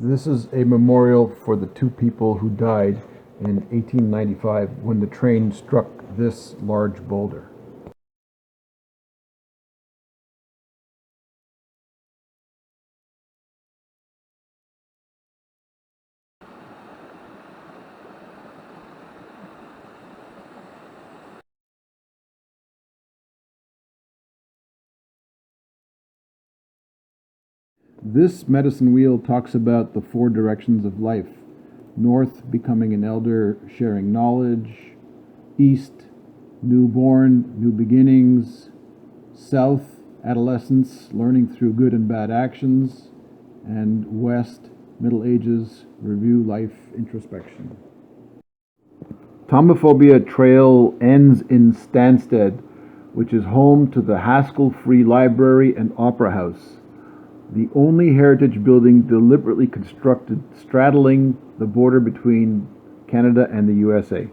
This is a memorial for the two people who died in 1895 when the train struck this large boulder. This medicine wheel talks about the four directions of life. North, becoming an elder, sharing knowledge. East, newborn, new beginnings. South, adolescence, learning through good and bad actions. And West, Middle Ages, review life, introspection. Tomifobia Trail ends in Stansted, which is home to the Haskell Free Library and Opera House, the only heritage building deliberately constructed straddling the border between Canada and the USA.